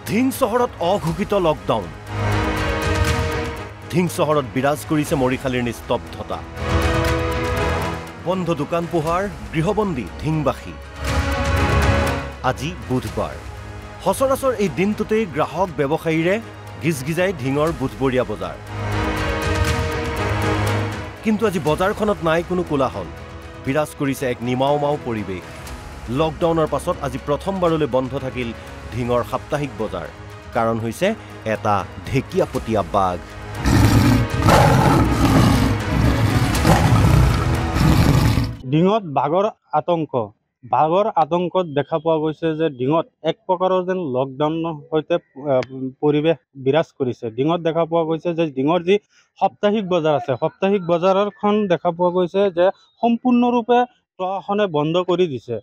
ধিং চহৰত অঘোষিত লকডাউন ধিং চহৰত বিৰাজ কৰিছে মৰিখালীৰ নিস্তব্ধতা বন্ধ দোকান পোহাৰ গৃহবন্দী ধিংবাসী আজি বুধবাৰ সচৰাচৰ এই দিনটোতেই গ্ৰাহক ব্যৱসায়ীৰে গিজগিজাই ধিঙৰ বুধবৰীয়া বজাৰ কিন্তু আজি বজাৰখনত নাই কোনো কোলাহল বিৰাজ কৰিছে এক নিমাওমাও পৰিৱেশ লকডাউনৰ পাছত আজি প্ৰথমবাৰলৈ বন্ধ থাকিল ধিঙৰ সাপ্তাহিক বজাৰ কাৰণ হৈছে এটা ঢেকিয়াপতীয়া বাঘ ডিঙত বাঘৰ আতংকত দেখা পোৱা গৈছে যে ডিঙত এক প্ৰকাৰৰ যেন লকডাউনৰ সৈতে পৰিৱেশ বিৰাজ কৰিছে ডিঙত দেখা পোৱা গৈছে যে ডিঙৰ যি সাপ্তাহিক বজাৰ আছে সাপ্তাহিক বজাৰখন দেখা পোৱা গৈছে যে সম্পূৰ্ণৰূপে প্ৰশাসনে বন্ধ কৰি দিছে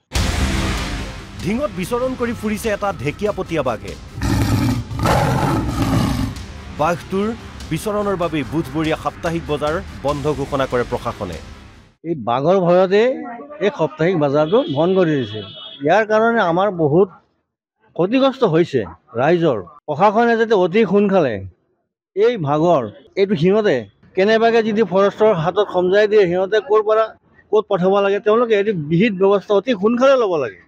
ধিঙত বিচৰণ কৰি ফুৰিছে এটা ঢেকিয়াপতীয়া বাঘে বাঘটোৰ বিচৰণৰ বাবে বুধবৰীয়া সাপ্তাহিক বজাৰ বন্ধ ঘোষণা কৰে প্ৰশাসনে এই বাঘৰ ভয়তে এই সাপ্তাহিক বজাৰটো বন্ধ কৰি দিছে ইয়াৰ কাৰণে আমাৰ বহুত ক্ষতিগ্ৰস্ত হৈছে ৰাইজৰ প্ৰশাসনে যাতে অতি সোনকালে এই ভাগৰ এইটো সিহঁতে কেনেবাকৈ যদি ফৰেষ্টৰ হাতত সমজাই দিয়ে সিহঁতে ক'ত পঠাব লাগে তেওঁলোকে এইটো বিহিত ব্যৱস্থা অতি সোনকালে ল'ব লাগে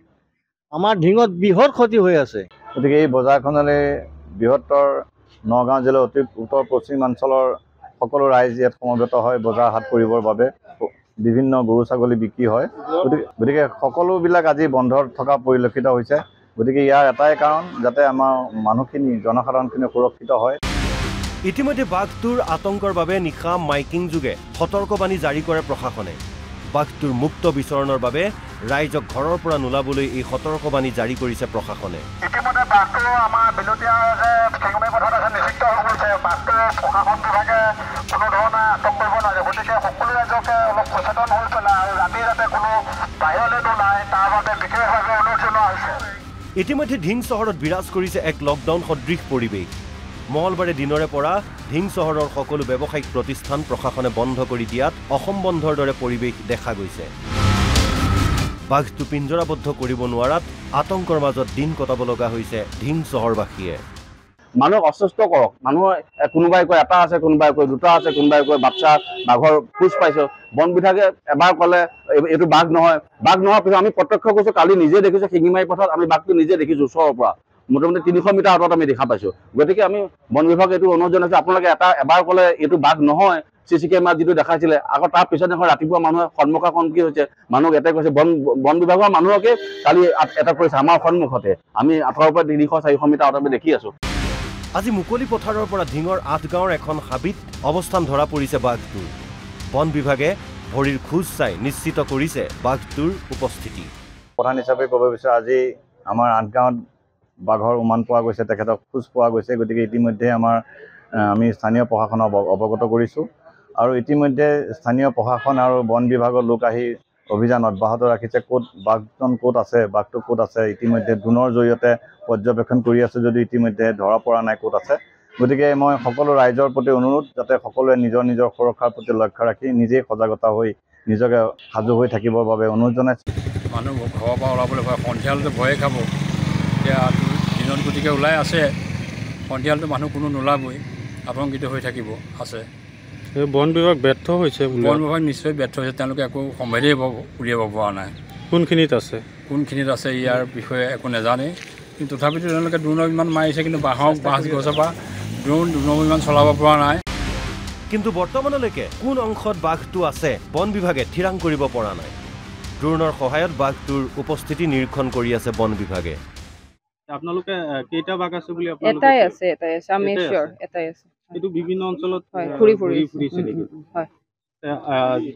আমাৰ ধিঙত বৃহৎ ক্ষতি হৈ আছে গতিকে এই বজাৰখনলৈ বৃহত্তৰ নগাঁও জিলাৰ অতি উত্তৰ পশ্চিমাঞ্চলৰ সকলো ৰাইজ ইয়াত সমবেত হয় বজাৰ হাট কৰিবৰ বাবে বিভিন্ন গৰু ছাগলী বিক্ৰী হয় গতিকে সকলোবিলাক আজি বন্ধ থকা পৰিলক্ষিত হৈছে গতিকে ইয়াৰ এটাই কাৰণ যাতে আমাৰ মানুহখিনি জনসাধাৰণখিনি সুৰক্ষিত হয় ইতিমধ্যে বাঘটোৰ আতংকৰ বাবে নিশা মাইকিং যোগে সতৰ্কবাণী জাৰি কৰে প্ৰশাসনে বাঘটোৰ মুক্ত বিচৰণৰ বাবে ৰাইজক ঘৰৰ পৰা নোলাবলৈ এই সতৰ্কবাণী জাৰি কৰিছে প্ৰশাসনে ইতিমধ্যে বাঘটো আমাৰ বিলতীয়া যে চেঙমে পথাৰত আছে নিষিদ্ধ হৈ গৈছে বাঘটো প্ৰশাসন বিভাগে কোনো ধৰণে আটক কৰিব নোৱাৰে গতিকে সকলো ৰাইজকে অলপ সচেতন হৈ পেলাই আৰু ৰাতি যাতে কোনো বাহিৰলৈ নোলায় তাৰ বাবে বিশেষভাৱে অনুৰোধ জনোৱা হৈছে ইতিমধ্যে ধিং চহৰত বিৰাজ কৰিছে এক লকডাউন সদৃশ পৰিৱেশ মঙলবাৰে দিনৰে পৰা ধিং চহৰৰ সকলো ব্যৱসায়িক প্ৰতিষ্ঠান প্ৰশাসনে বন্ধ কৰি দিয়াত অসম বন্ধৰ দৰে পৰিৱেশ দেখা গৈছে বাঘটো পিঞ্জৰাবদ্ধ কৰিব নোৱাৰাত আতংকৰ মাজত দিন কটাব লগা হৈছে ধিং চহৰবাসীয়ে মানুহক অস্বস্ত কৰক মানুহৰ কোনোবাই কয় এটা আছে কোনোবাই কয় দুটা আছে কোনোবাই কয় বাচ্চা বাঘৰ খোজ পাইছোঁ বন বিভাগে এবাৰ ক'লে এইটো বাঘ নহয় পিছত আমি প্ৰত্যক্ষ কৰিছোঁ কালি নিজে দেখিছোঁ শিঙিমাৰী পথাৰত আমি বাঘটো নিজে দেখিছোঁ ওচৰৰ পৰা মোটামুটি 300 মিটাৰ আঁতৰত আমি দেখা পাইছোঁ গতিকে আমি বন বিভাগে এইটো অনুৰোধ জনাইছোঁ আপোনালোকে এবাৰ ক'লে এইটো বাঘ নহয় CC কেমেৰাত যিটো দেখাইছিলে আকৌ তাৰ পিছত এখন ৰাতিপুৱা মানুহে সন্মুখাসন্মুখী হৈছে মানুহক এটাই কৈছে বন বিভাগৰ মানুহকে কালি এটা কৰিছে আমাৰ সন্মুখতে আমি আঁতৰৰ পৰা 300-400 মিটাৰ আঁতৰত দেখি আছোঁ আজি মুকলি পথাৰৰ পৰা ধিঙৰ 8 গাঁৱৰ এখন হাবিত অৱস্থান ধৰা পৰিছে বাঘটোৰ বন বিভাগে ভৰিৰ খোজ চাই নিশ্চিত কৰিছে বাঘটোৰ উপস্থিতি প্ৰধান হিচাপে ক'ব বিচাৰোঁ আজি আমাৰ 8 গাঁৱত বাঘৰ উমান পোৱা গৈছে তেখেতক খোজ পোৱা গৈছে গতিকে ইতিমধ্যে আমি স্থানীয় প্ৰশাসনক অৱগত কৰিছোঁ আৰু ইতিমধ্যে স্থানীয় প্ৰশাসন আৰু বন বিভাগৰ লোক আহি অভিযান অব্যাহত ৰাখিছে বাঘটো ক'ত আছে ইতিমধ্যে ড্ৰোনৰ জৰিয়তে পৰ্যবেক্ষণ কৰি আছে যদি ইতিমধ্যে ধৰা পৰা নাই ক'ত আছে গতিকে মই সকলো ৰাইজৰ প্ৰতি অনুৰোধ যাতে সকলোৱে নিজৰ সুৰক্ষাৰ প্ৰতি লক্ষ্য ৰাখি নিজেই সজাগতা হৈ নিজকে সাজু হৈ থাকিবৰ বাবে অনুৰোধ জনাইছোঁ মানুহ ঘৰৰ পৰা ওলাবলৈ ভয় সন্ধিয়ালৈতো ভয়ে খাব এতিয়া দিনত গতিকে ওলাই আছে সন্ধিয়ালৈতো মানুহ কোনো নোলাবই আতংকিত হৈ থাকিব আছে বন বিভাগ ব্যৰ্থ হৈছে বন বিভাগ নিশ্চয় ব্যৰ্থ হৈছে তেওঁলোকে একো সম্ভেদেই উলিয়াব পৰা নাই কোনখিনিত আছে ইয়াৰ বিষয়ে একো নাজানে কিন্তু তথাপিতো তেওঁলোকে ড্ৰোনৰ ইমান মাৰিছে কিন্তু বাঁহ গছৰ পৰা ড্ৰোন ইমান চলাব পৰা নাই কিন্তু বৰ্তমানলৈকে কোন অংশত বাঘটো আছে বন বিভাগে থিৰাং কৰিব পৰা নাই ড্ৰোনৰ সহায়ত বাঘটোৰ উপস্থিতি নিৰীক্ষণ কৰি আছে বন বিভাগে আপোনালোকে কেইটা বাঘ আছে বুলি এটাই আছে আমি শিওৰ এটাই আছে এইটো বিভিন্ন অঞ্চলত ঘূৰি ফুৰিছে হয়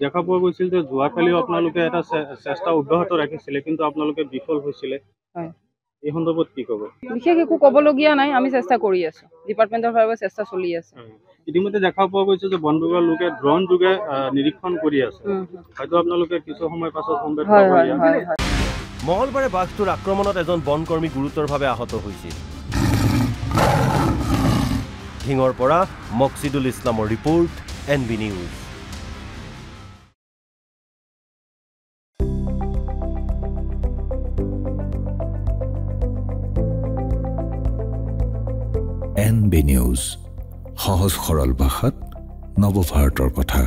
দেখা পোৱা গৈছিল যে যোৱাকালিও আপোনালোকে এটা চেষ্টা অব্যাহত ৰাখিছিলে কিন্তু আপোনালোকে বিফল হৈছিলে এই সন্দৰ্ভত কি ক'ব বিশেষ একো ক'বলগীয়া নাই আমি চেষ্টা কৰি আছোঁ ডিপাৰ্টমেণ্টৰ ফালৰ চেষ্টা চলি আছে ইতিমধ্যে দেখা পোৱা গৈছে যে বন বিভাগৰ লোকে ড্ৰোন যোগে নিৰীক্ষণ কৰি আছে হয়তো আপোনালোকে কিছু সময় পাছত মঙলবাৰে বাঘটোৰ আক্ৰমণত এজন বনকৰ্মী গুৰুতৰভাৱে আহত হৈছিল ধিঙৰ পৰা মকছিদুল ইছলামৰ report NB news NB news, সহজ সৰল ভাষাত নৱভাৰতৰ কথা।